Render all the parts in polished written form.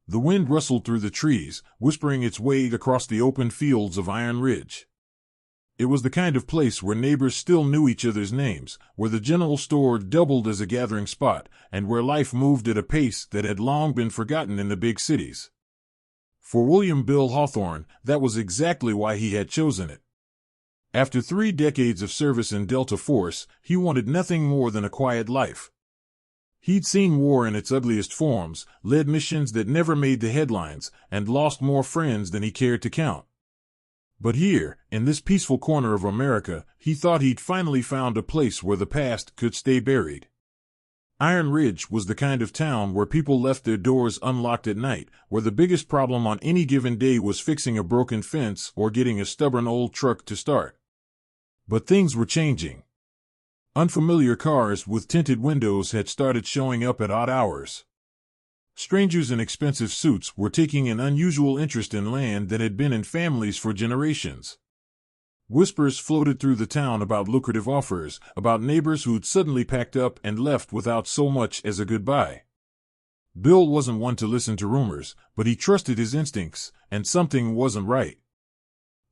The wind rustled through the trees, whispering its way across the open fields of Iron Ridge. It was the kind of place where neighbors still knew each other's names, where the general store doubled as a gathering spot, and where life moved at a pace that had long been forgotten in the big cities. For William Bill Hawthorne, that was exactly why he had chosen it. After 3 decades of service in Delta Force, he wanted nothing more than a quiet life. He'd seen war in its ugliest forms, led missions that never made the headlines, and lost more friends than he cared to count. But here, in this peaceful corner of America, he thought he'd finally found a place where the past could stay buried. Iron Ridge was the kind of town where people left their doors unlocked at night, where the biggest problem on any given day was fixing a broken fence or getting a stubborn old truck to start. But things were changing. Unfamiliar cars with tinted windows had started showing up at odd hours. Strangers in expensive suits were taking an unusual interest in land that had been in families for generations. Whispers floated through the town about lucrative offers, about neighbors who'd suddenly packed up and left without so much as a goodbye. Bill wasn't one to listen to rumors, but he trusted his instincts, and something wasn't right.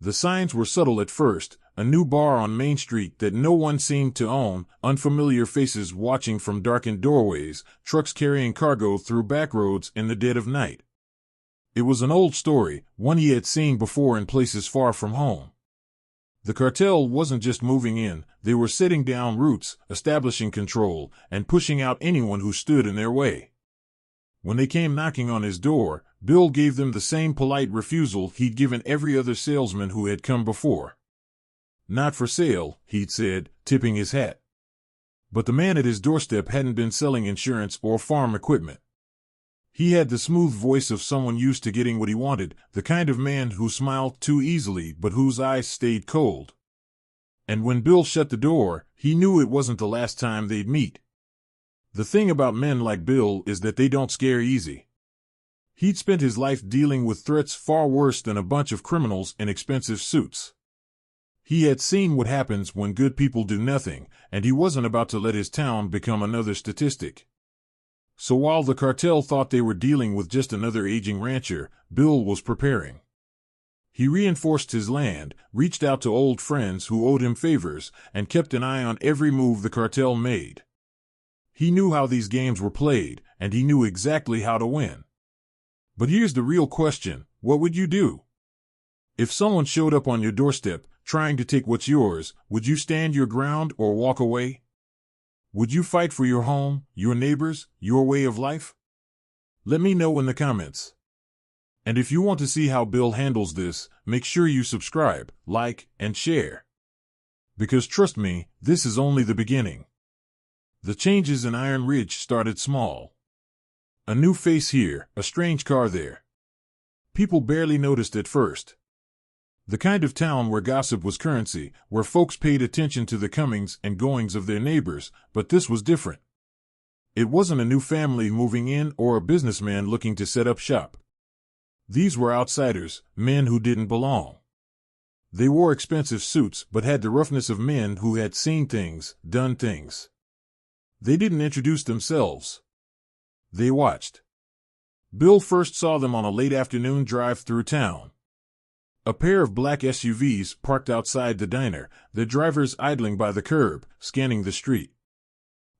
The signs were subtle at first: a new bar on Main Street that no one seemed to own, unfamiliar faces watching from darkened doorways, trucks carrying cargo through back roads in the dead of night. It was an old story, one he had seen before in places far from home. The cartel wasn't just moving in, they were setting down roots, establishing control, and pushing out anyone who stood in their way. When they came knocking on his door, Bill gave them the same polite refusal he'd given every other salesman who had come before. "Not for sale," he'd said, tipping his hat. But the man at his doorstep hadn't been selling insurance or farm equipment. He had the smooth voice of someone used to getting what he wanted, the kind of man who smiled too easily but whose eyes stayed cold. And when Bill shut the door, he knew it wasn't the last time they'd meet. The thing about men like Bill is that they don't scare easy. He'd spent his life dealing with threats far worse than a bunch of criminals in expensive suits. He had seen what happens when good people do nothing, and he wasn't about to let his town become another statistic. So while the cartel thought they were dealing with just another aging rancher, Bill was preparing. He reinforced his land, reached out to old friends who owed him favors, and kept an eye on every move the cartel made. He knew how these games were played, and he knew exactly how to win. But here's the real question: what would you do? If someone showed up on your doorstep, trying to take what's yours, would you stand your ground or walk away? Would you fight for your home, your neighbors, your way of life? Let me know in the comments. And if you want to see how Bill handles this, make sure you subscribe, like, and share. Because trust me, this is only the beginning. The changes in Iron Ridge started small. A new face here, a strange car there. People barely noticed at first. The kind of town where gossip was currency, where folks paid attention to the comings and goings of their neighbors, but this was different. It wasn't a new family moving in or a businessman looking to set up shop. These were outsiders, men who didn't belong. They wore expensive suits but had the roughness of men who had seen things, done things. They didn't introduce themselves. They watched. Bill first saw them on a late afternoon drive through town. A pair of black SUVs parked outside the diner, their drivers idling by the curb, scanning the street.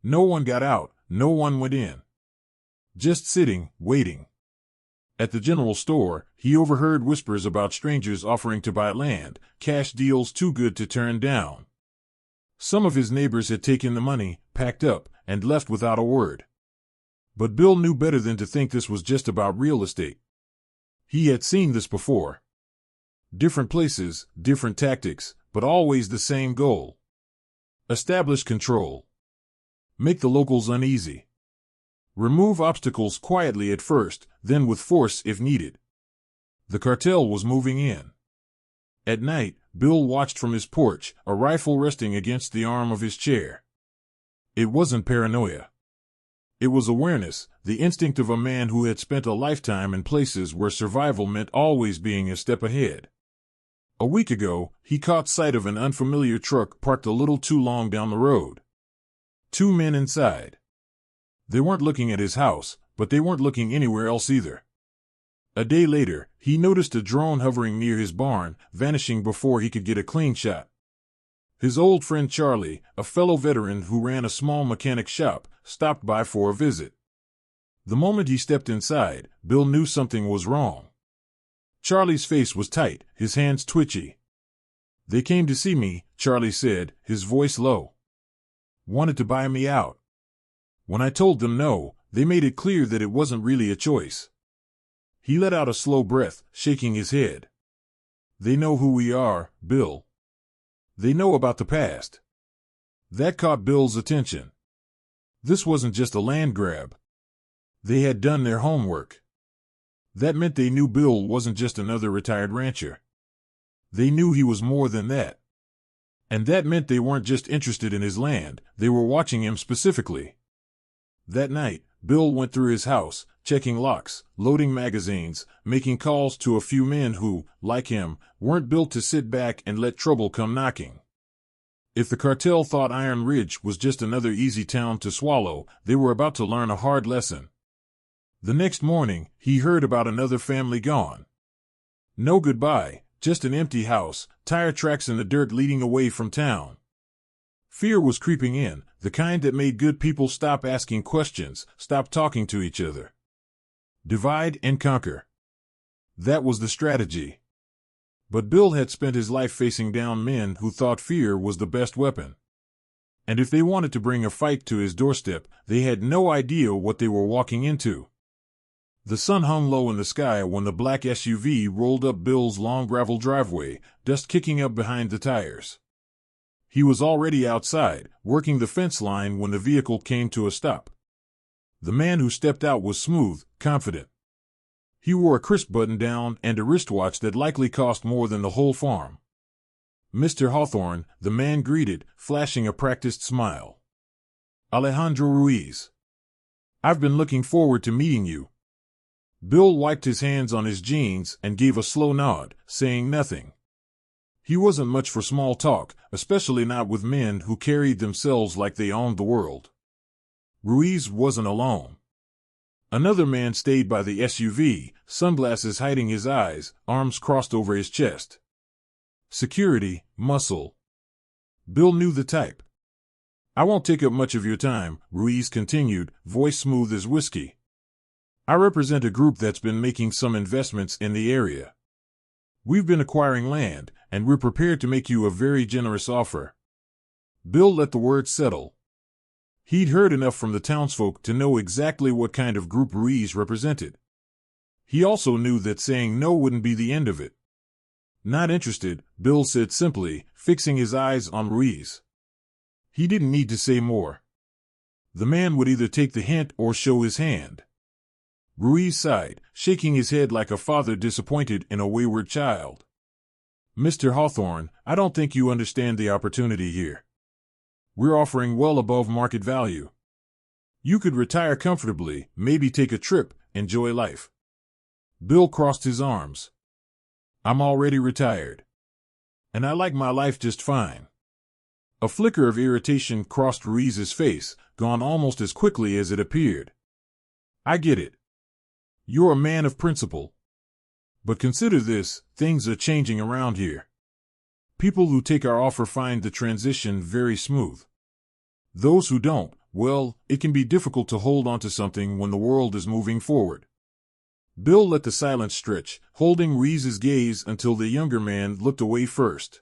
No one got out, no one went in. Just sitting, waiting. At the general store, he overheard whispers about strangers offering to buy land, cash deals too good to turn down. Some of his neighbors had taken the money, packed up, and left without a word. But Bill knew better than to think this was just about real estate. He had seen this before. Different places, different tactics, but always the same goal. Establish control. Make the locals uneasy. Remove obstacles quietly at first, then with force if needed. The cartel was moving in. At night, Bill watched from his porch, a rifle resting against the arm of his chair. It wasn't paranoia. It was awareness, the instinct of a man who had spent a lifetime in places where survival meant always being a step ahead. A week ago, he caught sight of an unfamiliar truck parked a little too long down the road. 2 men inside. They weren't looking at his house, but they weren't looking anywhere else either. A day later, he noticed a drone hovering near his barn, vanishing before he could get a clean shot. His old friend Charlie, a fellow veteran who ran a small mechanic shop, stopped by for a visit. The moment he stepped inside, Bill knew something was wrong. Charlie's face was tight, his hands twitchy. "They came to see me," Charlie said, his voice low. "Wanted to buy me out. When I told them no, they made it clear that it wasn't really a choice." He let out a slow breath, shaking his head. "They know who we are, Bill. They know about the past." That caught Bill's attention. This wasn't just a land grab. They had done their homework. That meant they knew Bill wasn't just another retired rancher. They knew he was more than that. And that meant they weren't just interested in his land, they were watching him specifically. That night, Bill went through his house, checking locks, loading magazines, making calls to a few men who, like him, weren't built to sit back and let trouble come knocking. If the cartel thought Iron Ridge was just another easy town to swallow, they were about to learn a hard lesson. The next morning, he heard about another family gone. No goodbye, just an empty house, tire tracks in the dirt leading away from town. Fear was creeping in, the kind that made good people stop asking questions, stop talking to each other. Divide and conquer. That was the strategy. But Bill had spent his life facing down men who thought fear was the best weapon. And if they wanted to bring a fight to his doorstep, they had no idea what they were walking into. The sun hung low in the sky when the black SUV rolled up Bill's long gravel driveway, dust kicking up behind the tires. He was already outside, working the fence line when the vehicle came to a stop. The man who stepped out was smooth, confident. He wore a crisp button-down and a wristwatch that likely cost more than the whole farm. "Mr. Hawthorne," the man greeted, flashing a practiced smile. "Alejandro Ruiz. I've been looking forward to meeting you." Bill wiped his hands on his jeans and gave a slow nod, saying nothing. He wasn't much for small talk, especially not with men who carried themselves like they owned the world. Ruiz wasn't alone. Another man stayed by the SUV, sunglasses hiding his eyes, arms crossed over his chest. Security, muscle. Bill knew the type. "I won't take up much of your time," Ruiz continued, voice smooth as whiskey. "I represent a group that's been making some investments in the area. We've been acquiring land, and we're prepared to make you a very generous offer." Bill let the words settle. He'd heard enough from the townsfolk to know exactly what kind of group Ruiz represented. He also knew that saying no wouldn't be the end of it. "Not interested," Bill said simply, fixing his eyes on Ruiz. He didn't need to say more. The man would either take the hint or show his hand. Ruiz sighed, shaking his head like a father disappointed in a wayward child. "Mr. Hawthorne, I don't think you understand the opportunity here. We're offering well above market value. You could retire comfortably, maybe take a trip, enjoy life." Bill crossed his arms. "I'm already retired. And I like my life just fine." A flicker of irritation crossed Ruiz's face, gone almost as quickly as it appeared. "I get it. You're a man of principle. But consider this, things are changing around here. People who take our offer find the transition very smooth. Those who don't, well, it can be difficult to hold on to something when the world is moving forward." Bill let the silence stretch, holding Ruiz's gaze until the younger man looked away first.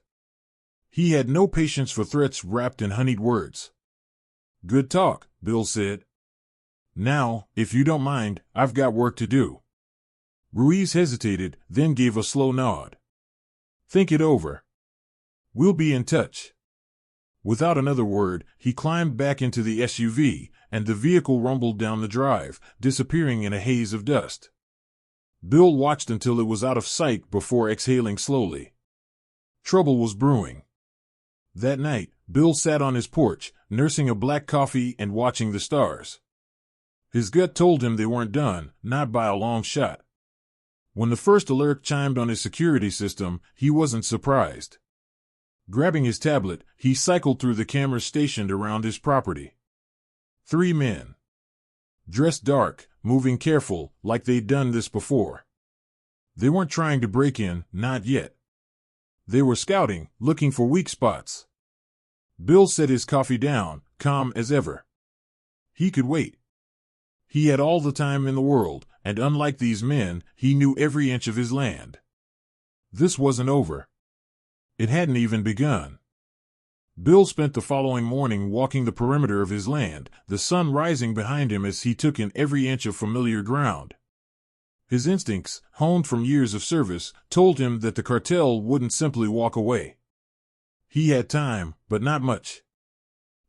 He had no patience for threats wrapped in honeyed words. "Good talk," Bill said. "Now, if you don't mind, I've got work to do." Ruiz hesitated, then gave a slow nod. "Think it over. We'll be in touch." Without another word, he climbed back into the SUV, and the vehicle rumbled down the drive, disappearing in a haze of dust. Bill watched until it was out of sight before exhaling slowly. Trouble was brewing. That night, Bill sat on his porch, nursing a black coffee and watching the stars. His gut told him they weren't done, not by a long shot. When the first alert chimed on his security system, he wasn't surprised. Grabbing his tablet, he cycled through the cameras stationed around his property. 3 men. Dressed dark, moving careful, like they'd done this before. They weren't trying to break in, not yet. They were scouting, looking for weak spots. Bill set his coffee down, calm as ever. He could wait. He had all the time in the world, and unlike these men, he knew every inch of his land. This wasn't over. It hadn't even begun. Bill spent the following morning walking the perimeter of his land, the sun rising behind him as he took in every inch of familiar ground. His instincts, honed from years of service, told him that the cartel wouldn't simply walk away. He had time, but not much.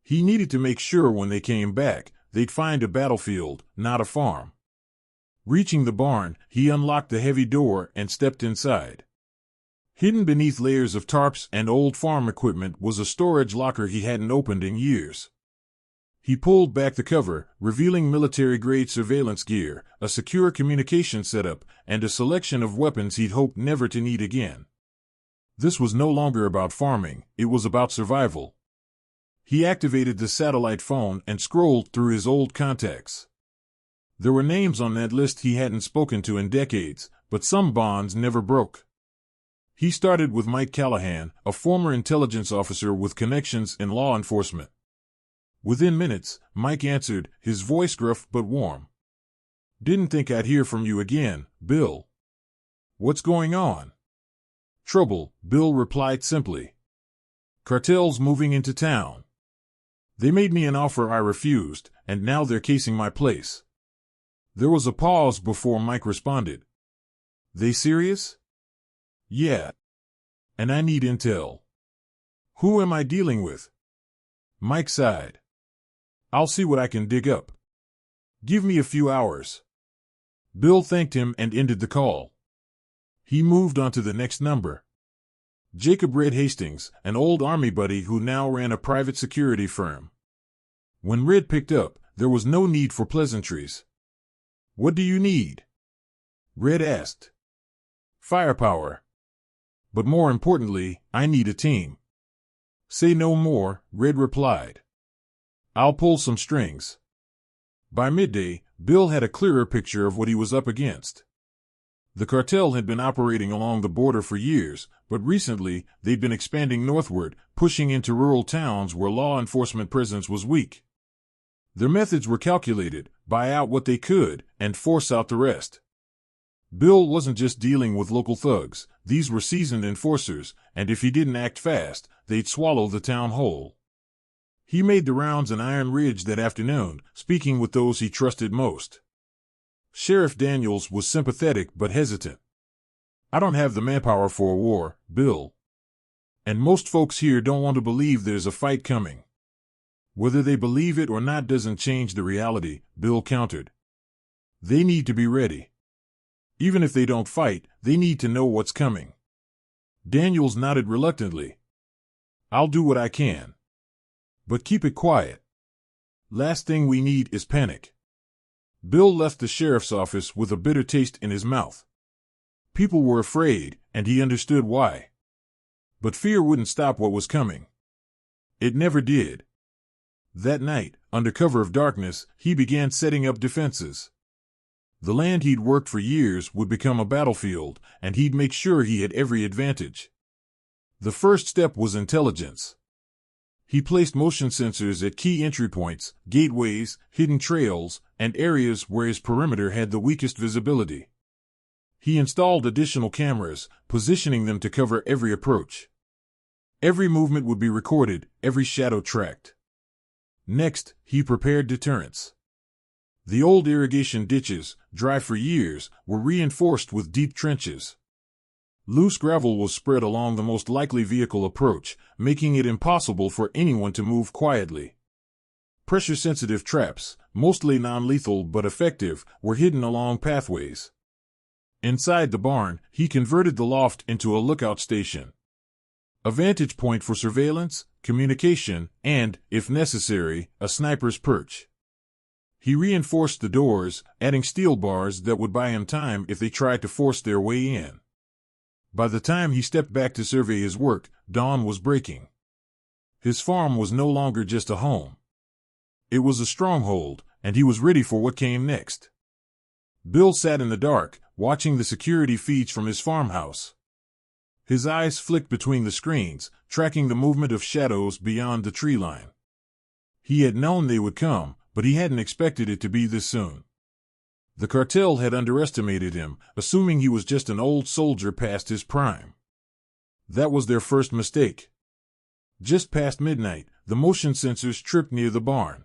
He needed to make sure when they came back, they'd find a battlefield, not a farm. Reaching the barn, he unlocked the heavy door and stepped inside. Hidden beneath layers of tarps and old farm equipment was a storage locker he hadn't opened in years. He pulled back the cover, revealing military-grade surveillance gear, a secure communication setup, and a selection of weapons he'd hoped never to need again. This was no longer about farming, it was about survival. He activated the satellite phone and scrolled through his old contacts. There were names on that list he hadn't spoken to in decades, but some bonds never broke. He started with Mike Callahan, a former intelligence officer with connections in law enforcement. Within minutes, Mike answered, his voice gruff but warm. "Didn't think I'd hear from you again, Bill. What's going on?" "Trouble," Bill replied simply. "Cartels moving into town. They made me an offer I refused, and now they're casing my place." There was a pause before Mike responded. "They serious?" "Yeah. And I need intel." "Who am I dealing with?" Mike sighed. "I'll see what I can dig up. Give me a few hours." Bill thanked him and ended the call. He moved on to the next number. Jacob Red Hastings, an old Army buddy who now ran a private security firm. When Red picked up, there was no need for pleasantries. "What do you need?" Red asked. "Firepower. But more importantly, I need a team." "Say no more," Red replied. "I'll pull some strings." By midday, Bill had a clearer picture of what he was up against. The cartel had been operating along the border for years, but recently they'd been expanding northward, pushing into rural towns where law enforcement presence was weak. Their methods were calculated: buy out what they could and force out the rest. Bill wasn't just dealing with local thugs, these were seasoned enforcers, and if he didn't act fast, they'd swallow the town whole. He made the rounds in Iron Ridge that afternoon, speaking with those he trusted most. Sheriff Daniels was sympathetic but hesitant. "I don't have the manpower for a war, Bill. And most folks here don't want to believe there's a fight coming." "Whether they believe it or not doesn't change the reality," Bill countered. "They need to be ready. Even if they don't fight, they need to know what's coming." Daniels nodded reluctantly. "I'll do what I can. But keep it quiet. Last thing we need is panic." Bill left the sheriff's office with a bitter taste in his mouth. People were afraid, and he understood why. But fear wouldn't stop what was coming. It never did. That night, under cover of darkness, he began setting up defenses. The land he'd worked for years would become a battlefield, and he'd make sure he had every advantage. The first step was intelligence. He placed motion sensors at key entry points, gateways, hidden trails, and areas where his perimeter had the weakest visibility. He installed additional cameras, positioning them to cover every approach. Every movement would be recorded, every shadow tracked. Next, he prepared deterrents. The old irrigation ditches, dry for years, were reinforced with deep trenches. Loose gravel was spread along the most likely vehicle approach, making it impossible for anyone to move quietly. Pressure-sensitive traps, mostly non-lethal but effective, were hidden along pathways. Inside the barn, he converted the loft into a lookout station. A vantage point for surveillance, communication, and, if necessary, a sniper's perch. He reinforced the doors, adding steel bars that would buy him time if they tried to force their way in. By the time he stepped back to survey his work, dawn was breaking. His farm was no longer just a home. It was a stronghold, and he was ready for what came next. Bill sat in the dark, watching the security feeds from his farmhouse. His eyes flicked between the screens, tracking the movement of shadows beyond the tree line. He had known they would come, but he hadn't expected it to be this soon. The cartel had underestimated him, assuming he was just an old soldier past his prime. That was their first mistake. Just past midnight, the motion sensors tripped near the barn.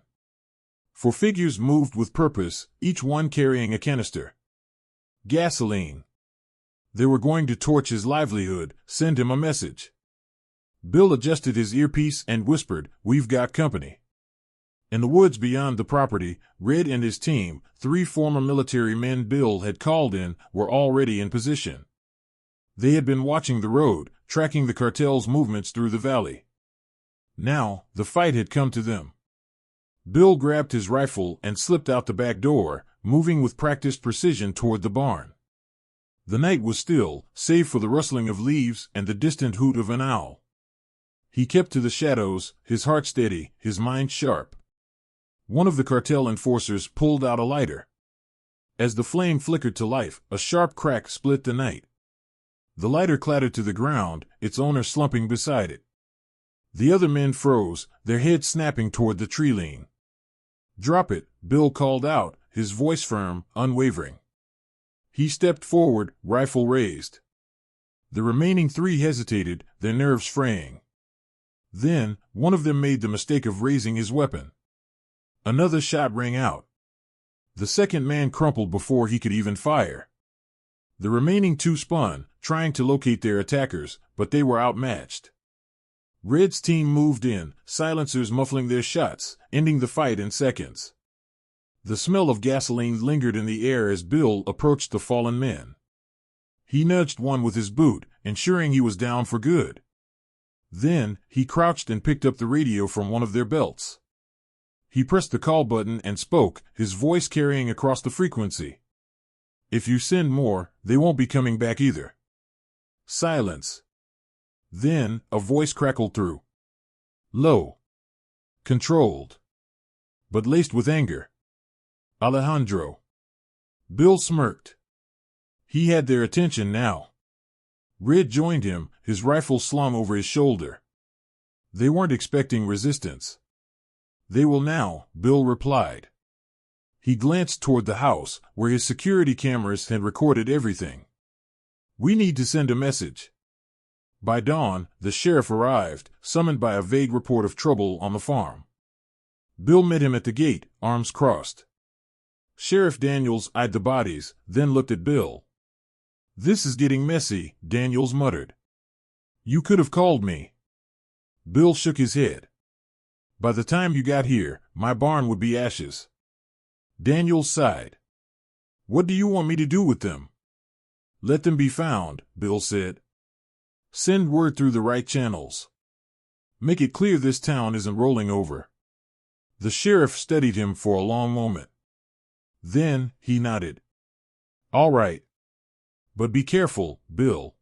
Four figures moved with purpose, each one carrying a canister. Gasoline. They were going to torch his livelihood, send him a message. Bill adjusted his earpiece and whispered, "We've got company." In the woods beyond the property, Red and his team, 3 former military men Bill had called in, were already in position. They had been watching the road, tracking the cartel's movements through the valley. Now, the fight had come to them. Bill grabbed his rifle and slipped out the back door, moving with practiced precision toward the barn. The night was still, save for the rustling of leaves and the distant hoot of an owl. He kept to the shadows, his heart steady, his mind sharp. One of the cartel enforcers pulled out a lighter. As the flame flickered to life, a sharp crack split the night. The lighter clattered to the ground, its owner slumping beside it. The other men froze, their heads snapping toward the tree line. "Drop it," Bill called out, his voice firm, unwavering. He stepped forward, rifle raised. The remaining 3 hesitated, their nerves fraying. Then, one of them made the mistake of raising his weapon. Another shot rang out. The second man crumpled before he could even fire. The remaining 2 spun, trying to locate their attackers, but they were outmatched. Red's team moved in, silencers muffling their shots, ending the fight in seconds. The smell of gasoline lingered in the air as Bill approached the fallen men. He nudged one with his boot, ensuring he was down for good. Then, he crouched and picked up the radio from one of their belts. He pressed the call button and spoke, his voice carrying across the frequency. "If you send more, they won't be coming back either." Silence. Then, a voice crackled through. Low. Controlled. But laced with anger. "Alejandro." Bill smirked. He had their attention now. Red joined him, his rifle slung over his shoulder. They weren't expecting resistance. "They will now," Bill replied. He glanced toward the house, where his security cameras had recorded everything. "We need to send a message." By dawn, the sheriff arrived, summoned by a vague report of trouble on the farm. Bill met him at the gate, arms crossed. Sheriff Daniels eyed the bodies, then looked at Bill. "This is getting messy," Daniels muttered. "You could have called me." Bill shook his head. "By the time you got here, my barn would be ashes." Daniels sighed. "What do you want me to do with them?" "Let them be found," Bill said. "Send word through the right channels. Make it clear this town isn't rolling over." The sheriff studied him for a long moment. Then, he nodded. "All right. But be careful, Bill.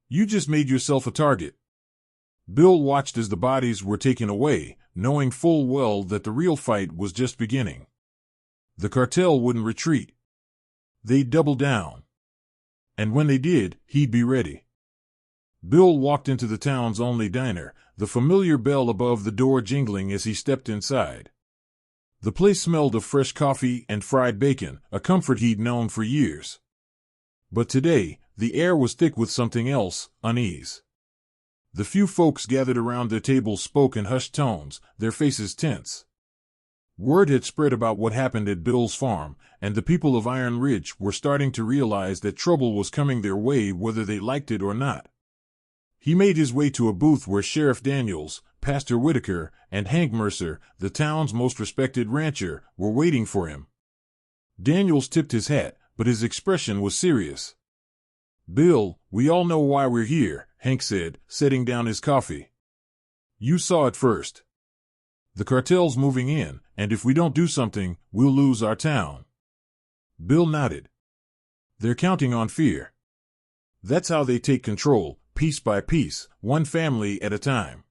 You just made yourself a target." Bill watched as the bodies were taken away, knowing full well that the real fight was just beginning. The cartel wouldn't retreat. They'd double down. And when they did, he'd be ready. Bill walked into the town's only diner, the familiar bell above the door jingling as he stepped inside. The place smelled of fresh coffee and fried bacon, a comfort he'd known for years. But today, the air was thick with something else, unease. The few folks gathered around their tables spoke in hushed tones, their faces tense. Word had spread about what happened at Bill's farm, and the people of Iron Ridge were starting to realize that trouble was coming their way whether they liked it or not. He made his way to a booth where Sheriff Daniels, Pastor Whitaker, and Hank Mercer, the town's most respected rancher, were waiting for him. Daniels tipped his hat, but his expression was serious. "Bill, we all know why we're here," Hank said, setting down his coffee. "You saw it first. The cartel's moving in, and if we don't do something, we'll lose our town." Bill nodded. "They're counting on fear. That's how they take control, piece by piece, one family at a time.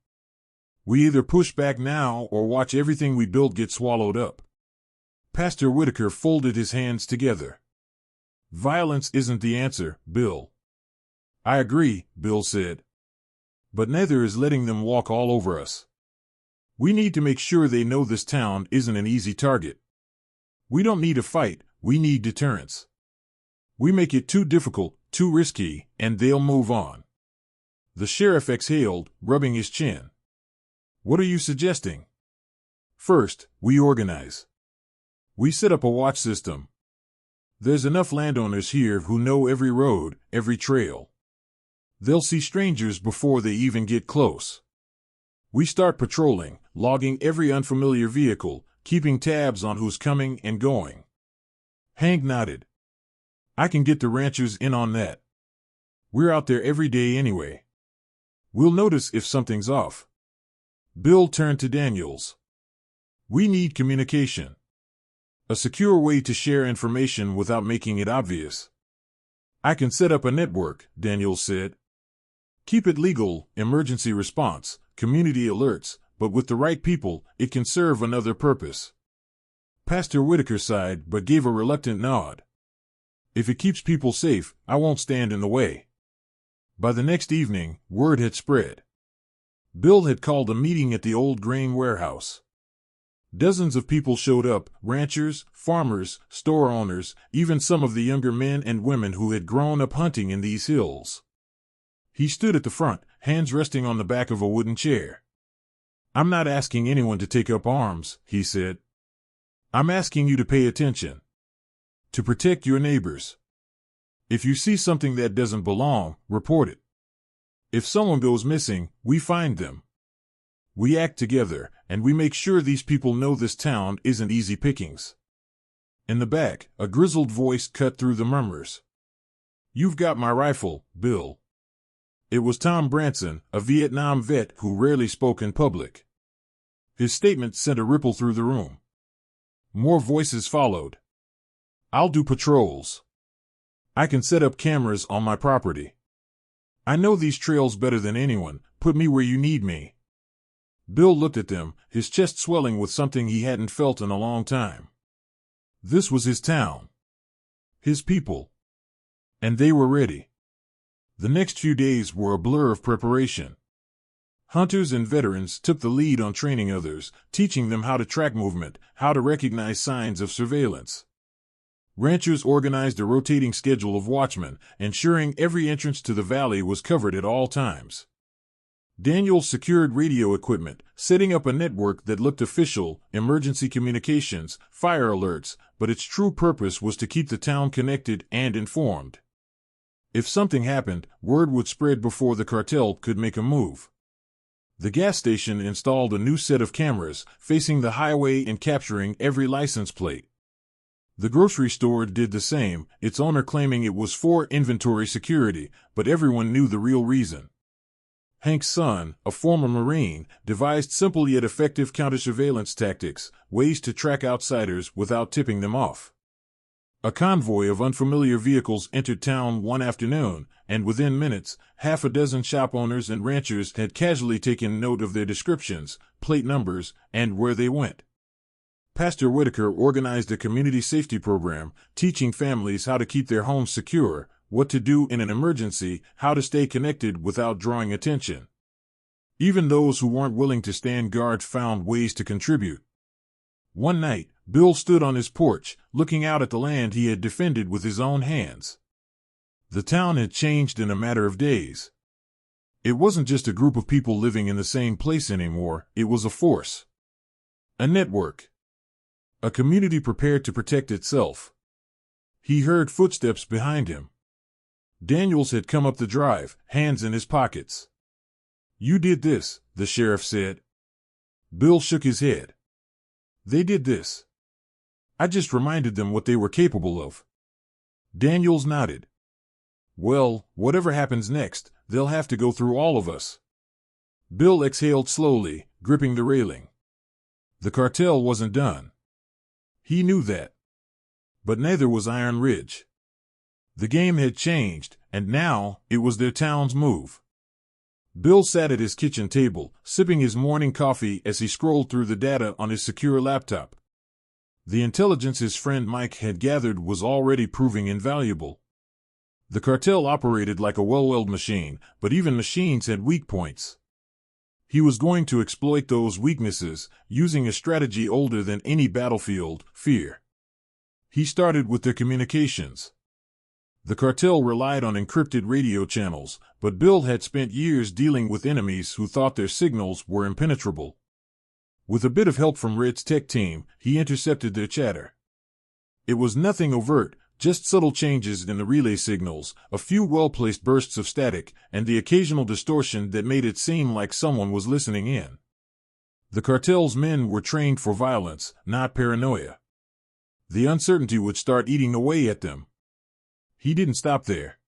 We either push back now or watch everything we built get swallowed up." Pastor Whitaker folded his hands together. Violence isn't the answer, Bill. I agree, Bill said. But neither is letting them walk all over us. We need to make sure they know this town isn't an easy target. We don't need a fight, we need deterrence. We make it too difficult, too risky, and they'll move on. The sheriff exhaled, rubbing his chin. What are you suggesting? First, we organize. We set up a watch system. There's enough landowners here who know every road, every trail. They'll see strangers before they even get close. We start patrolling, logging every unfamiliar vehicle, keeping tabs on who's coming and going. Hank nodded. I can get the ranchers in on that. We're out there every day anyway. We'll notice if something's off. Bill turned to Daniels. We need communication. A secure way to share information without making it obvious. I can set up a network, Daniels said. Keep it legal, emergency response, community alerts, but with the right people, it can serve another purpose. Pastor Whitaker sighed but gave a reluctant nod. If it keeps people safe, I won't stand in the way. By the next evening, word had spread. Bill had called a meeting at the old grain warehouse. Dozens of people showed up, ranchers, farmers, store owners, even some of the younger men and women who had grown up hunting in these hills. He stood at the front, hands resting on the back of a wooden chair. I'm not asking anyone to take up arms, he said. I'm asking you to pay attention. To protect your neighbors. If you see something that doesn't belong, report it. If someone goes missing, we find them. We act together, and we make sure these people know this town isn't easy pickings. In the back, a grizzled voice cut through the murmurs. You've got my rifle, Bill. It was Tom Branson, a Vietnam vet who rarely spoke in public. His statement sent a ripple through the room. More voices followed. I'll do patrols. I can set up cameras on my property. I know these trails better than anyone. Put me where you need me. Bill looked at them, his chest swelling with something he hadn't felt in a long time. This was his town. His people. And they were ready. The next few days were a blur of preparation. Hunters and veterans took the lead on training others, teaching them how to track movement, how to recognize signs of surveillance. Ranchers organized a rotating schedule of watchmen, ensuring every entrance to the valley was covered at all times. Daniels secured radio equipment, setting up a network that looked official, emergency communications, fire alerts, but its true purpose was to keep the town connected and informed. If something happened, word would spread before the cartel could make a move. The gas station installed a new set of cameras, facing the highway and capturing every license plate. The grocery store did the same, its owner claiming it was for inventory security, but everyone knew the real reason. Hank's son, a former Marine, devised simple yet effective counter-surveillance tactics, ways to track outsiders without tipping them off. A convoy of unfamiliar vehicles entered town one afternoon, and within minutes, half a dozen shop owners and ranchers had casually taken note of their descriptions, plate numbers, and where they went. Pastor Whitaker organized a community safety program, teaching families how to keep their homes secure, what to do in an emergency, how to stay connected without drawing attention. Even those who weren't willing to stand guard found ways to contribute. One night, Bill stood on his porch, looking out at the land he had defended with his own hands. The town had changed in a matter of days. It wasn't just a group of people living in the same place anymore, it was a force. A network. A community prepared to protect itself. He heard footsteps behind him. Daniels had come up the drive, hands in his pockets. You did this, the sheriff said. Bill shook his head. They did this. I just reminded them what they were capable of. Daniels nodded. Well, whatever happens next, they'll have to go through all of us. Bill exhaled slowly, gripping the railing. The cartel wasn't done. He knew that. But neither was Iron Ridge. The game had changed, and now it was their town's move. Bill sat at his kitchen table, sipping his morning coffee as he scrolled through the data on his secure laptop. The intelligence his friend Mike had gathered was already proving invaluable. The cartel operated like a well-oiled machine, but even machines had weak points. He was going to exploit those weaknesses, using a strategy older than any battlefield: fear. He started with their communications. The cartel relied on encrypted radio channels, but Bill had spent years dealing with enemies who thought their signals were impenetrable. With a bit of help from Red's tech team, he intercepted their chatter. It was nothing overt, just subtle changes in the relay signals, a few well-placed bursts of static, and the occasional distortion that made it seem like someone was listening in. The cartel's men were trained for violence, not paranoia. The uncertainty would start eating away at them. He didn't stop there.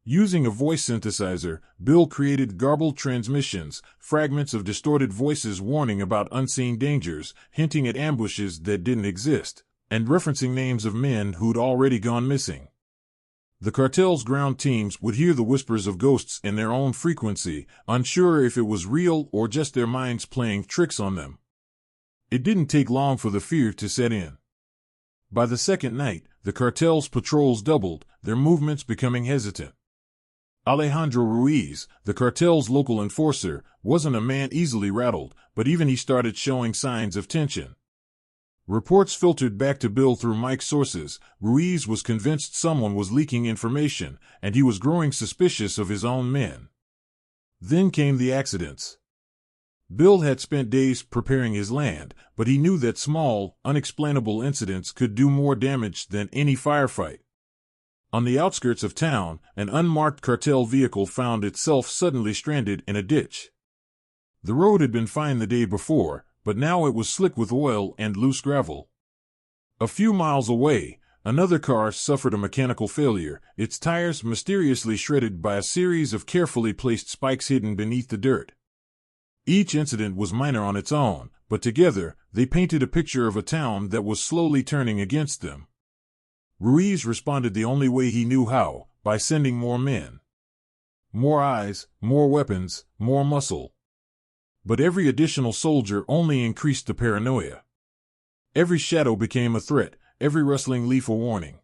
Using a voice synthesizer, Bill created garbled transmissions, fragments of distorted voices warning about unseen dangers, hinting at ambushes that didn't exist, and referencing names of men who'd already gone missing. The cartel's ground teams would hear the whispers of ghosts in their own frequency, unsure if it was real or just their minds playing tricks on them. It didn't take long for the fear to set in. By the second night, the cartel's patrols doubled, their movements becoming hesitant. Alejandro Ruiz, the cartel's local enforcer, wasn't a man easily rattled, but even he started showing signs of tension. Reports filtered back to Bill through Mike's sources. Ruiz was convinced someone was leaking information, and he was growing suspicious of his own men. Then came the accidents. Bill had spent days preparing his land, but he knew that small, unexplainable incidents could do more damage than any firefight. On the outskirts of town, an unmarked cartel vehicle found itself suddenly stranded in a ditch. The road had been fine the day before, but now it was slick with oil and loose gravel. A few miles away, another car suffered a mechanical failure, its tires mysteriously shredded by a series of carefully placed spikes hidden beneath the dirt. Each incident was minor on its own, but together, they painted a picture of a town that was slowly turning against them. Ruiz responded the only way he knew how, by sending more men. More eyes, more weapons, more muscle. But every additional soldier only increased the paranoia. Every shadow became a threat, every rustling leaf a warning.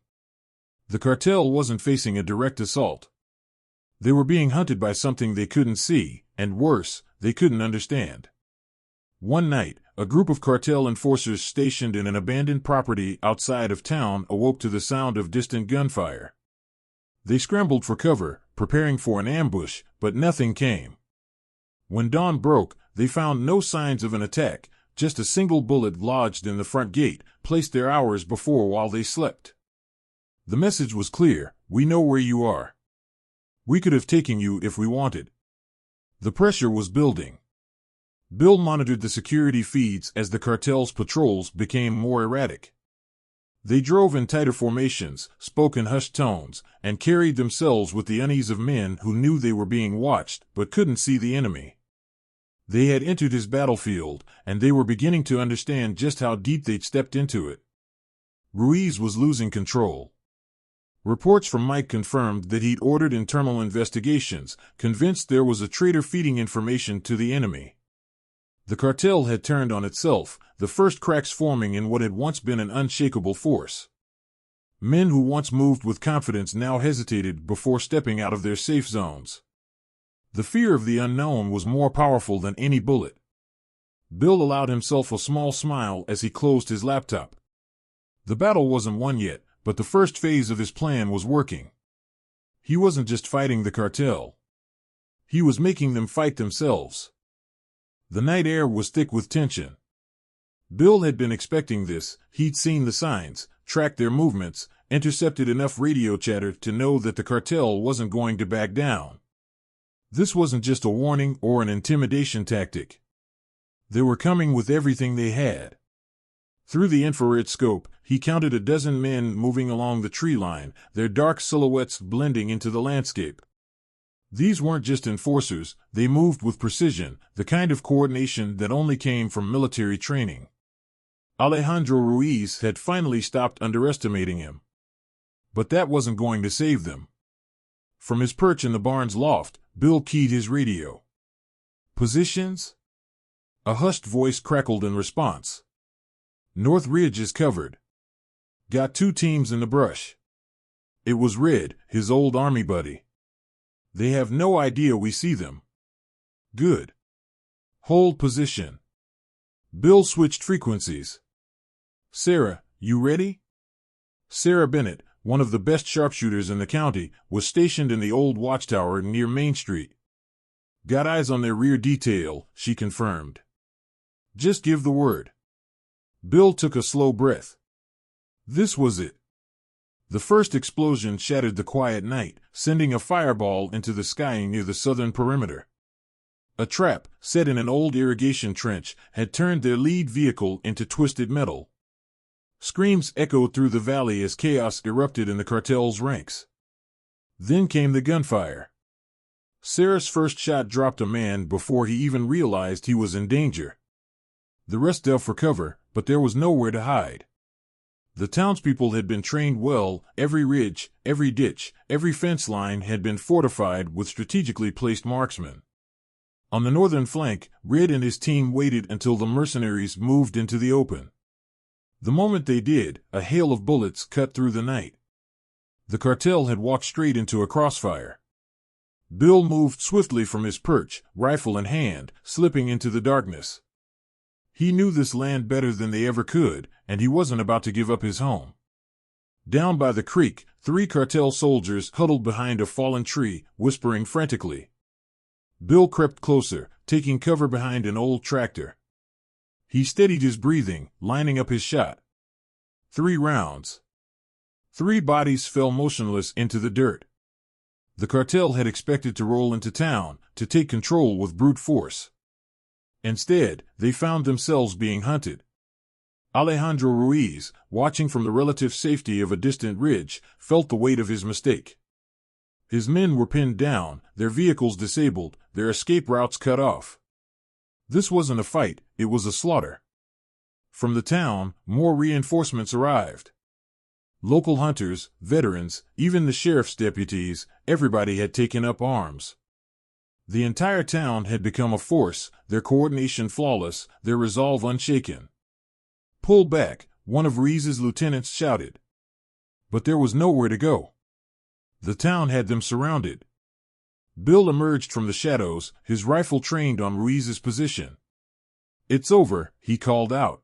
The cartel wasn't facing a direct assault. They were being hunted by something they couldn't see, and worse, they couldn't understand. One night, a group of cartel enforcers stationed in an abandoned property outside of town awoke to the sound of distant gunfire. They scrambled for cover, preparing for an ambush, but nothing came. When dawn broke, they found no signs of an attack, just a single bullet lodged in the front gate, placed there hours before while they slept. The message was clear: "We know where you are. We could have taken you if we wanted." The pressure was building. Bill monitored the security feeds as the cartel's patrols became more erratic. They drove in tighter formations, spoke in hushed tones, and carried themselves with the unease of men who knew they were being watched but couldn't see the enemy. They had entered his battlefield, and they were beginning to understand just how deep they'd stepped into it. Ruiz was losing control. Reports from Mike confirmed that he'd ordered internal investigations, convinced there was a traitor feeding information to the enemy. The cartel had turned on itself, the first cracks forming in what had once been an unshakable force. Men who once moved with confidence now hesitated before stepping out of their safe zones. The fear of the unknown was more powerful than any bullet. Bill allowed himself a small smile as he closed his laptop. The battle wasn't won yet, but the first phase of his plan was working. He wasn't just fighting the cartel. He was making them fight themselves. The night air was thick with tension. Bill had been expecting this. He'd seen the signs, tracked their movements, intercepted enough radio chatter to know that the cartel wasn't going to back down. This wasn't just a warning or an intimidation tactic. They were coming with everything they had. Through the infrared scope, he counted a dozen men moving along the tree line, their dark silhouettes blending into the landscape. These weren't just enforcers, they moved with precision, the kind of coordination that only came from military training. Alejandro Ruiz had finally stopped underestimating him. But that wasn't going to save them. From his perch in the barn's loft, Bill keyed his radio. "Positions?" A hushed voice crackled in response. North Ridge is covered. Got 2 teams in the brush. It was Red, his old army buddy. They have no idea we see them. Good. Hold position. Bill switched frequencies. Sarah, you ready? Sarah Bennett, one of the best sharpshooters in the county, was stationed in the old watchtower near Main Street. Got eyes on their rear detail, she confirmed. Just give the word. Bill took a slow breath. This was it. The first explosion shattered the quiet night, sending a fireball into the sky near the southern perimeter. A trap, set in an old irrigation trench, had turned their lead vehicle into twisted metal. Screams echoed through the valley as chaos erupted in the cartel's ranks. Then came the gunfire. Sarah's first shot dropped a man before he even realized he was in danger. The rest dove for cover, but there was nowhere to hide. The townspeople had been trained well. Every ridge, every ditch, every fence line had been fortified with strategically placed marksmen. On the northern flank, Red and his team waited until the mercenaries moved into the open. The moment they did, a hail of bullets cut through the night. The cartel had walked straight into a crossfire. Bill moved swiftly from his perch, rifle in hand, slipping into the darkness. He knew this land better than they ever could, and he wasn't about to give up his home. Down by the creek, 3 cartel soldiers huddled behind a fallen tree, whispering frantically. Bill crept closer, taking cover behind an old tractor. He steadied his breathing, lining up his shot. 3 rounds. 3 bodies fell motionless into the dirt. The cartel had expected to roll into town, to take control with brute force. Instead, they found themselves being hunted. Alejandro Ruiz, watching from the relative safety of a distant ridge, felt the weight of his mistake. His men were pinned down, their vehicles disabled, their escape routes cut off. This wasn't a fight, it was a slaughter. From the town, more reinforcements arrived. Local hunters, veterans, even the sheriff's deputies, everybody had taken up arms. The entire town had become a force, their coordination flawless, their resolve unshaken. Pull back, one of Ruiz's lieutenants shouted. But there was nowhere to go. The town had them surrounded. Bill emerged from the shadows, his rifle trained on Ruiz's position. It's over, he called out.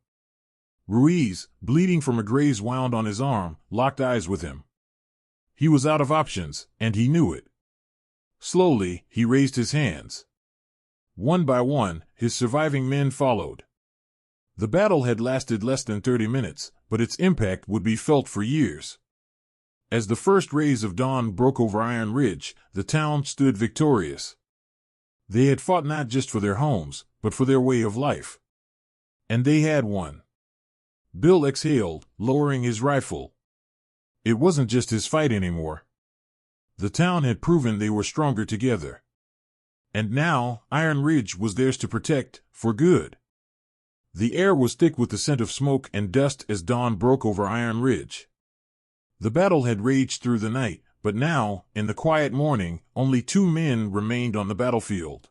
Ruiz, bleeding from a graze wound on his arm, locked eyes with him. He was out of options, and he knew it. Slowly, he raised his hands. One by one, his surviving men followed. The battle had lasted less than 30 minutes, but its impact would be felt for years. As the first rays of dawn broke over Iron Ridge, the town stood victorious. They had fought not just for their homes, but for their way of life. And they had won. Bill exhaled, lowering his rifle. It wasn't just his fight anymore. The town had proven they were stronger together. And now, Iron Ridge was theirs to protect, for good. The air was thick with the scent of smoke and dust as dawn broke over Iron Ridge. The battle had raged through the night, but now, in the quiet morning, only 2 men remained on the battlefield.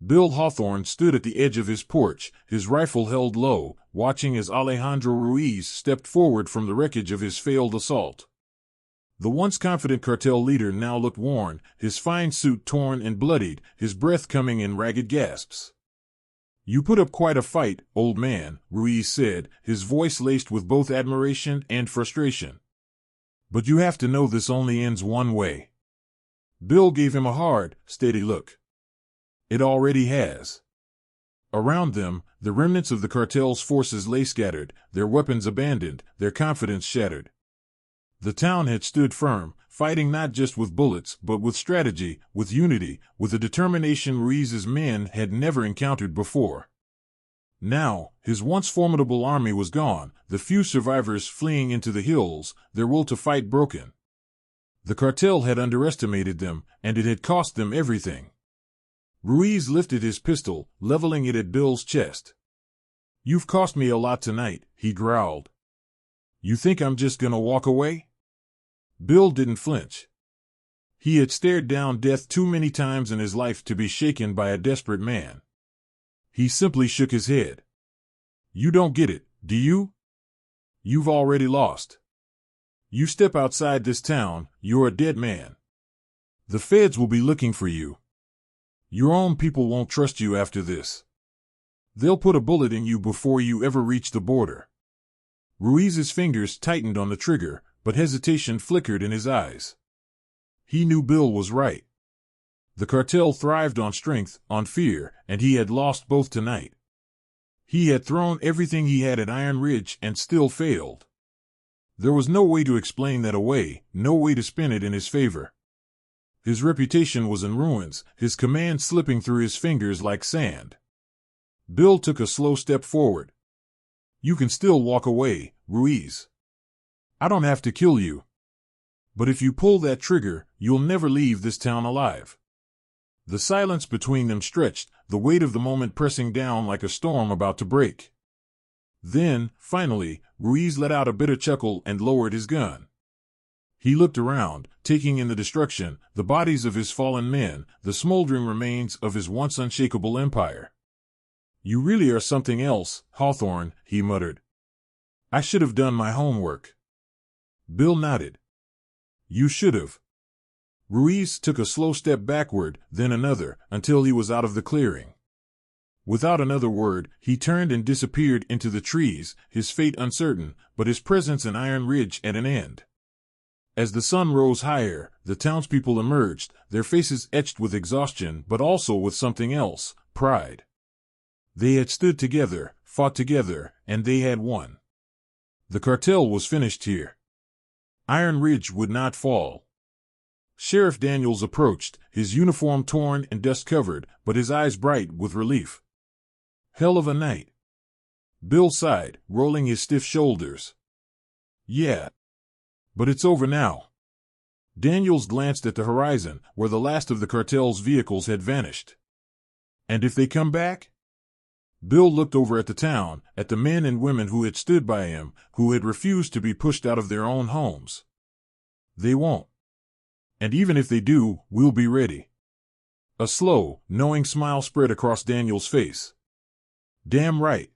Bill Hawthorne stood at the edge of his porch, his rifle held low, watching as Alejandro Ruiz stepped forward from the wreckage of his failed assault. The once confident cartel leader now looked worn, his fine suit torn and bloodied, his breath coming in ragged gasps. "You put up quite a fight, old man," Ruiz said, his voice laced with both admiration and frustration. "But you have to know this only ends one way." Bill gave him a hard, steady look. "It already has." Around them, the remnants of the cartel's forces lay scattered, their weapons abandoned, their confidence shattered. The town had stood firm, fighting not just with bullets, but with strategy, with unity, with a determination Ruiz's men had never encountered before. Now, his once formidable army was gone, the few survivors fleeing into the hills, their will to fight broken. The cartel had underestimated them, and it had cost them everything. Ruiz lifted his pistol, leveling it at Bill's chest. "You've cost me a lot tonight," he growled. "You think I'm just gonna walk away?" Bill didn't flinch. He had stared down death too many times in his life to be shaken by a desperate man. He simply shook his head. "You don't get it," Do you? You've already lost. You step outside this town, you're a dead man. The feds will be looking for you. Your own people won't trust you after this. They'll put a bullet in you before you ever reach the border. Ruiz's fingers tightened on the trigger, but hesitation flickered in his eyes. He knew Bill was right. The cartel thrived on strength, on fear, and he had lost both tonight. He had thrown everything he had at Iron Ridge and still failed. There was no way to explain that away, no way to spin it in his favor. His reputation was in ruins, his command slipping through his fingers like sand. Bill took a slow step forward. You can still walk away, Ruiz. I don't have to kill you. But if you pull that trigger, you'll never leave this town alive. The silence between them stretched, the weight of the moment pressing down like a storm about to break. Then, finally, Ruiz let out a bitter chuckle and lowered his gun. He looked around, taking in the destruction, the bodies of his fallen men, the smoldering remains of his once unshakable empire. You really are something else, Hawthorne, he muttered. I should have done my homework. Bill nodded. You should have. Ruiz took a slow step backward, then another, until he was out of the clearing. Without another word, he turned and disappeared into the trees, his fate uncertain, but his presence in Iron Ridge at an end. As the sun rose higher, the townspeople emerged, their faces etched with exhaustion but also with something else, pride. They had stood together, fought together, and they had won. The cartel was finished here. Iron Ridge would not fall. Sheriff Daniels approached, his uniform torn and dust-covered, but his eyes bright with relief. Hell of a night. Bill sighed, rolling his stiff shoulders. Yeah. But it's over now. Daniels glanced at the horizon, where the last of the cartel's vehicles had vanished. And if they come back? Bill looked over at the town, at the men and women who had stood by him, who had refused to be pushed out of their own homes. They won't. And even if they do, we'll be ready. A slow, knowing smile spread across Daniel's face. Damn right.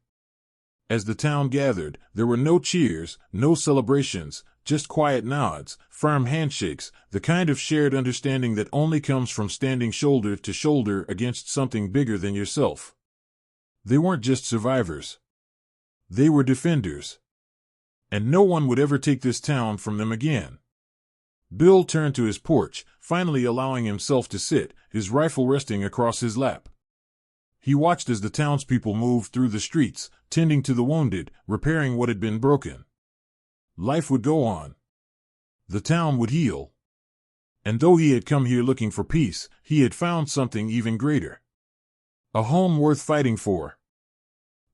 As the town gathered, there were no cheers, no celebrations, just quiet nods, firm handshakes, the kind of shared understanding that only comes from standing shoulder to shoulder against something bigger than yourself. They weren't just survivors. They were defenders. And no one would ever take this town from them again. Bill turned to his porch, finally allowing himself to sit, his rifle resting across his lap. He watched as the townspeople moved through the streets, tending to the wounded, repairing what had been broken. Life would go on. The town would heal. And though he had come here looking for peace, he had found something even greater. A home worth fighting for.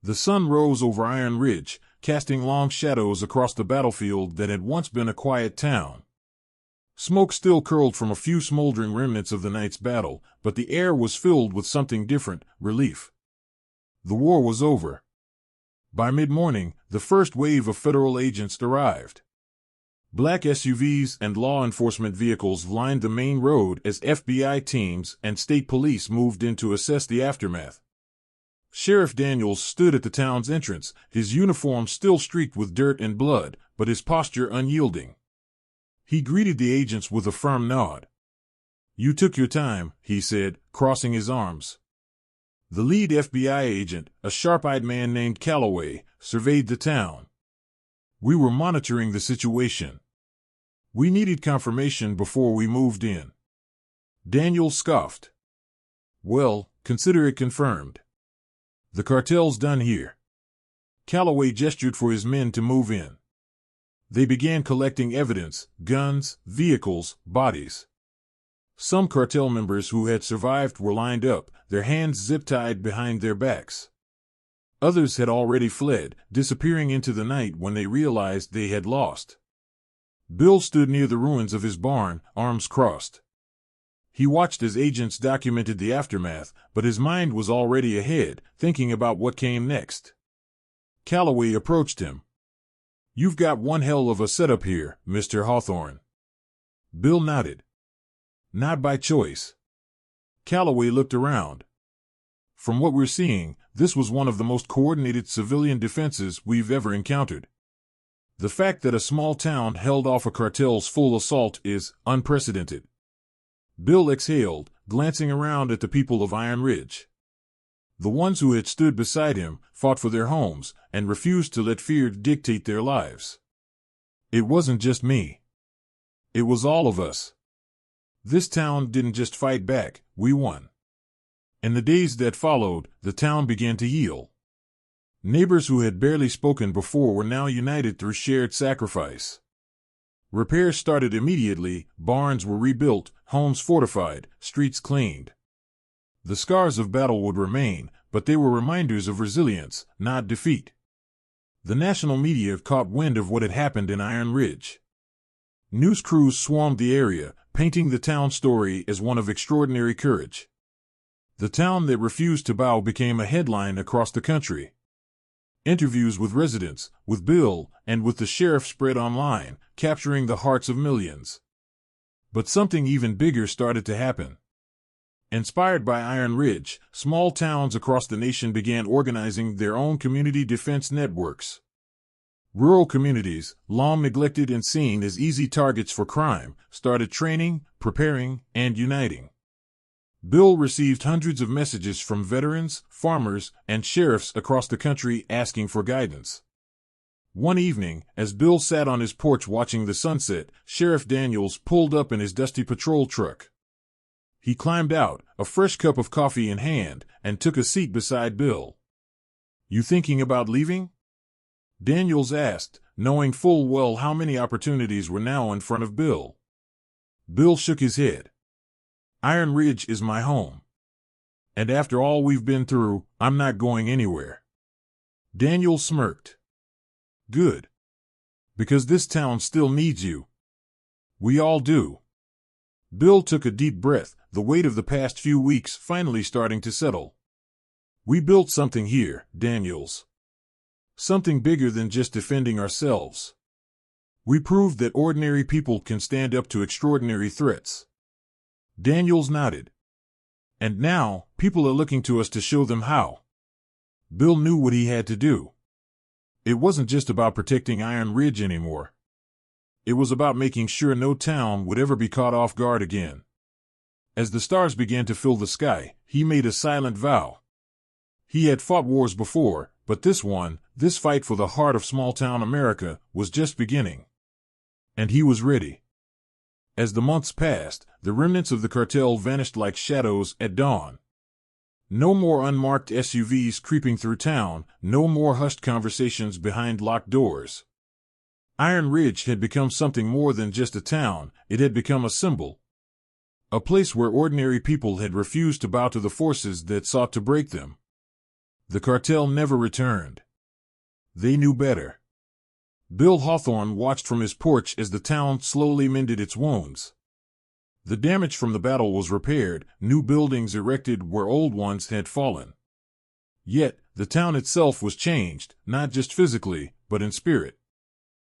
The sun rose over Iron Ridge, casting long shadows across the battlefield that had once been a quiet town. Smoke still curled from a few smoldering remnants of the night's battle, but the air was filled with something different, relief. The war was over. By mid-morning, the first wave of federal agents arrived. Black SUVs and law enforcement vehicles lined the main road as FBI teams and state police moved in to assess the aftermath. Sheriff Daniels stood at the town's entrance, his uniform still streaked with dirt and blood, but his posture unyielding. He greeted the agents with a firm nod. You took your time, he said, crossing his arms. The lead FBI agent, a sharp-eyed man named Calloway, surveyed the town. We were monitoring the situation. We needed confirmation before we moved in. Daniel scoffed. Well, consider it confirmed. The cartel's done here. Calloway gestured for his men to move in. They began collecting evidence, guns, vehicles, bodies. Some cartel members who had survived were lined up, their hands zip-tied behind their backs. Others had already fled, disappearing into the night when they realized they had lost. Bill stood near the ruins of his barn, arms crossed. He watched as agents documented the aftermath, but his mind was already ahead, thinking about what came next. Calloway approached him. You've got one hell of a setup here, Mr. Hawthorne. Bill nodded. Not by choice. Calloway looked around. From what we're seeing, this was one of the most coordinated civilian defenses we've ever encountered. The fact that a small town held off a cartel's full assault is unprecedented. Bill exhaled, glancing around at the people of Iron Ridge. The ones who had stood beside him, fought for their homes, and refused to let fear dictate their lives. It wasn't just me. It was all of us. This town didn't just fight back, we won. In the days that followed, the town began to yield. Neighbors who had barely spoken before were now united through shared sacrifice. Repairs started immediately, barns were rebuilt, homes fortified, streets cleaned. The scars of battle would remain, but they were reminders of resilience, not defeat. The national media caught wind of what had happened in Iron Ridge. News crews swarmed the area, painting the town's story as one of extraordinary courage. The town that refused to bow became a headline across the country. Interviews with residents, with Bill, and with the sheriff spread online, capturing the hearts of millions. But something even bigger started to happen. Inspired by Iron Ridge, small towns across the nation began organizing their own community defense networks. Rural communities, long neglected and seen as easy targets for crime, started training, preparing, and uniting. Bill received hundreds of messages from veterans, farmers, and sheriffs across the country asking for guidance. One evening, as Bill sat on his porch watching the sunset, Sheriff Daniels pulled up in his dusty patrol truck. He climbed out, a fresh cup of coffee in hand, and took a seat beside Bill. "You thinking about leaving?" Daniels asked, knowing full well how many opportunities were now in front of Bill. Bill shook his head. "Iron Ridge is my home. And after all we've been through, I'm not going anywhere." Daniels smirked. "Good. Because this town still needs you. We all do." Bill took a deep breath, the weight of the past few weeks finally starting to settle. "We built something here, Daniels. Something bigger than just defending ourselves. We proved that ordinary people can stand up to extraordinary threats." Daniels nodded. "And now, people are looking to us to show them how." Bill knew what he had to do. It wasn't just about protecting Iron Ridge anymore. It was about making sure no town would ever be caught off guard again. As the stars began to fill the sky, he made a silent vow. He had fought wars before, but this one, this fight for the heart of small-town America, was just beginning. And he was ready. As the months passed, the remnants of the cartel vanished like shadows at dawn. No more unmarked SUVs creeping through town, no more hushed conversations behind locked doors. Iron Ridge had become something more than just a town, it had become a symbol. A place where ordinary people had refused to bow to the forces that sought to break them. The cartel never returned. They knew better. Bill Hawthorne watched from his porch as the town slowly mended its wounds. The damage from the battle was repaired, new buildings erected where old ones had fallen. Yet, the town itself was changed, not just physically, but in spirit.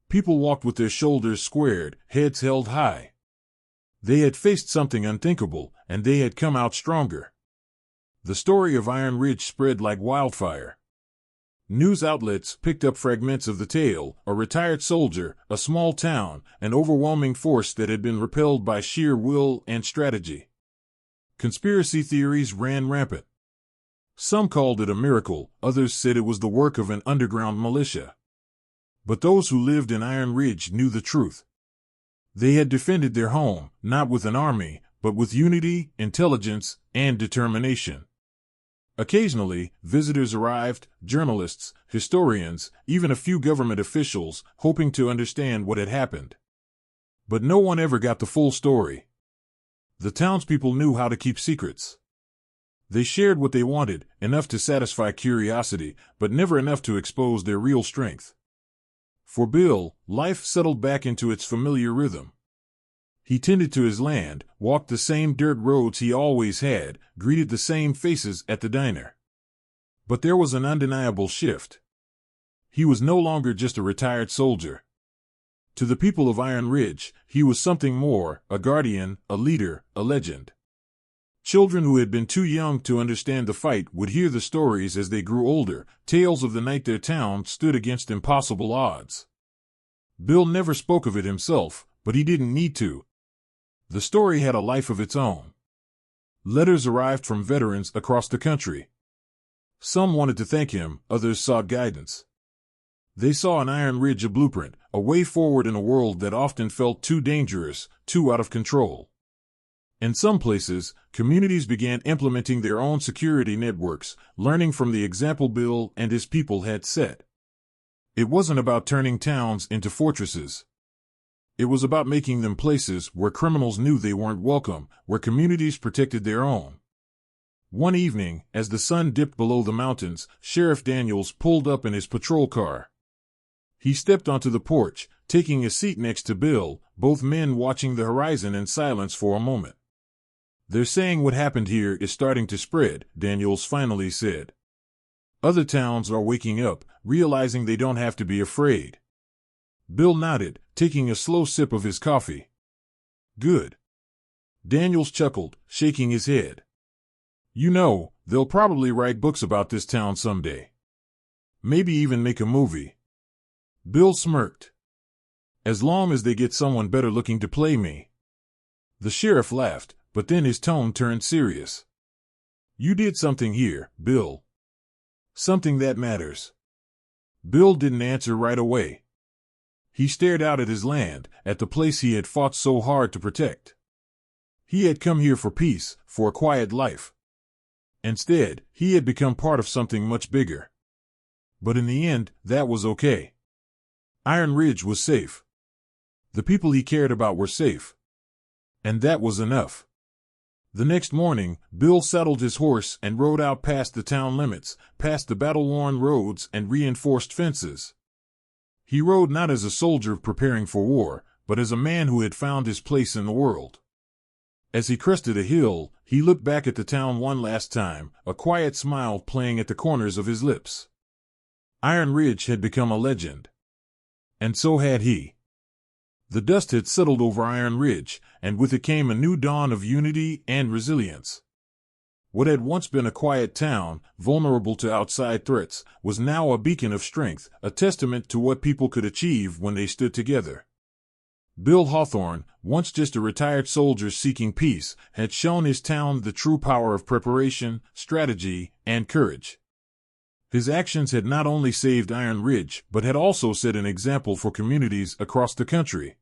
People walked with their shoulders squared, heads held high. They had faced something unthinkable, and they had come out stronger. The story of Iron Ridge spread like wildfire. News outlets picked up fragments of the tale: a retired soldier, a small town, an overwhelming force that had been repelled by sheer will and strategy. Conspiracy theories ran rampant. Some called it a miracle, others said it was the work of an underground militia. But those who lived in Iron Ridge knew the truth. They had defended their home, not with an army, but with unity, intelligence, and determination. Occasionally, visitors arrived, journalists, historians, even a few government officials, hoping to understand what had happened. But no one ever got the full story. The townspeople knew how to keep secrets. They shared what they wanted, enough to satisfy curiosity, but never enough to expose their real strength. For Bill, life settled back into its familiar rhythm. He tended to his land, walked the same dirt roads he always had, greeted the same faces at the diner. But there was an undeniable shift. He was no longer just a retired soldier. To the people of Iron Ridge, he was something more: a guardian, a leader, a legend. Children who had been too young to understand the fight would hear the stories as they grew older, tales of the night their town stood against impossible odds. Bill never spoke of it himself, but he didn't need to. The story had a life of its own. Letters arrived from veterans across the country. Some wanted to thank him, others sought guidance. They saw in Iron Ridge a blueprint, a way forward in a world that often felt too dangerous, too out of control. In some places, communities began implementing their own security networks, learning from the example Bill and his people had set. It wasn't about turning towns into fortresses. It was about making them places where criminals knew they weren't welcome, where communities protected their own. One evening, as the sun dipped below the mountains, Sheriff Daniels pulled up in his patrol car. He stepped onto the porch, taking a seat next to Bill, both men watching the horizon in silence for a moment. "They're saying what happened here is starting to spread," Daniels finally said. "Other towns are waking up, realizing they don't have to be afraid." Bill nodded, taking a slow sip of his coffee. "Good." Daniels chuckled, shaking his head. "You know, they'll probably write books about this town someday. Maybe even make a movie." Bill smirked. "As long as they get someone better looking to play me." The sheriff laughed, but then his tone turned serious. "You did something here, Bill. Something that matters." Bill didn't answer right away. He stared out at his land, at the place he had fought so hard to protect. He had come here for peace, for a quiet life. Instead, he had become part of something much bigger. But in the end, that was okay. Iron Ridge was safe. The people he cared about were safe. And that was enough. The next morning, Bill saddled his horse and rode out past the town limits, past the battle-worn roads and reinforced fences. He rode not as a soldier preparing for war, but as a man who had found his place in the world. As he crested a hill, he looked back at the town one last time, a quiet smile playing at the corners of his lips. Iron Ridge had become a legend. And so had he. The dust had settled over Iron Ridge, and with it came a new dawn of unity and resilience. What had once been a quiet town, vulnerable to outside threats, was now a beacon of strength, a testament to what people could achieve when they stood together. Bill Hawthorne, once just a retired soldier seeking peace, had shown his town the true power of preparation, strategy, and courage. His actions had not only saved Iron Ridge, but had also set an example for communities across the country.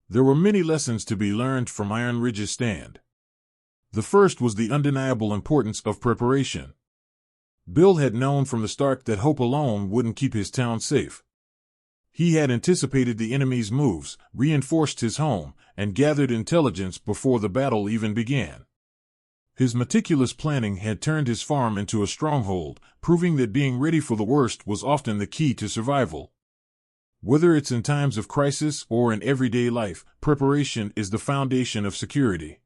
There were many lessons to be learned from Iron Ridge's stand. The first was the undeniable importance of preparation. Bill had known from the start that hope alone wouldn't keep his town safe. He had anticipated the enemy's moves, reinforced his home, and gathered intelligence before the battle even began. His meticulous planning had turned his farm into a stronghold, proving that being ready for the worst was often the key to survival. Whether it's in times of crisis or in everyday life, preparation is the foundation of security.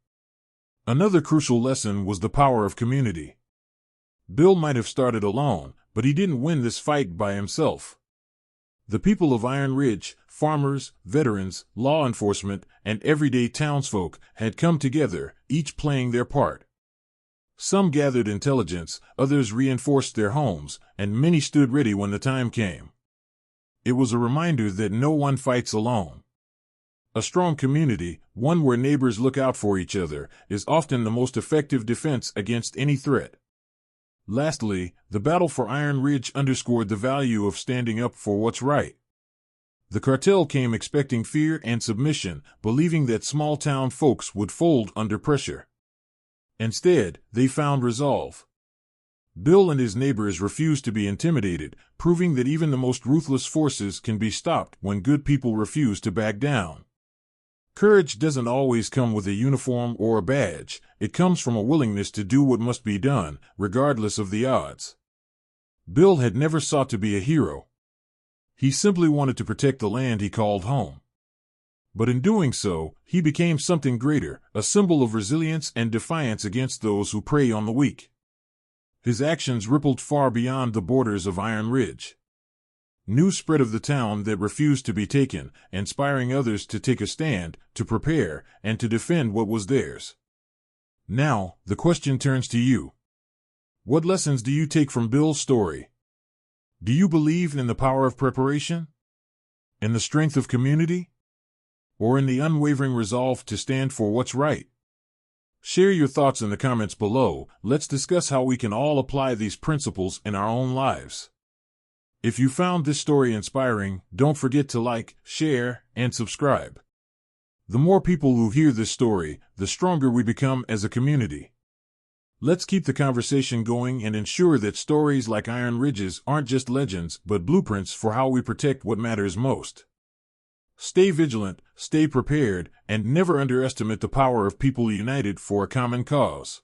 Another crucial lesson was the power of community. Bill might have started alone, but he didn't win this fight by himself. The people of Iron Ridge, farmers, veterans, law enforcement, and everyday townsfolk had come together, each playing their part. Some gathered intelligence, others reinforced their homes, and many stood ready when the time came. It was a reminder that no one fights alone. A strong community, one where neighbors look out for each other, is often the most effective defense against any threat. Lastly, the battle for Iron Ridge underscored the value of standing up for what's right. The cartel came expecting fear and submission, believing that small-town folks would fold under pressure. Instead, they found resolve. Bill and his neighbors refused to be intimidated, proving that even the most ruthless forces can be stopped when good people refuse to back down. Courage doesn't always come with a uniform or a badge. It comes from a willingness to do what must be done, regardless of the odds. Bill had never sought to be a hero. He simply wanted to protect the land he called home. But in doing so, he became something greater, a symbol of resilience and defiance against those who prey on the weak. His actions rippled far beyond the borders of Iron Ridge. News spread of the town that refused to be taken, inspiring others to take a stand, to prepare, and to defend what was theirs. Now, the question turns to you. What lessons do you take from Bill's story? Do you believe in the power of preparation? In the strength of community? Or in the unwavering resolve to stand for what's right? Share your thoughts in the comments below. Let's discuss how we can all apply these principles in our own lives. If you found this story inspiring, don't forget to like, share, and subscribe. The more people who hear this story, the stronger we become as a community. Let's keep the conversation going and ensure that stories like Iron Ridges aren't just legends, but blueprints for how we protect what matters most. Stay vigilant, stay prepared, and never underestimate the power of people united for a common cause.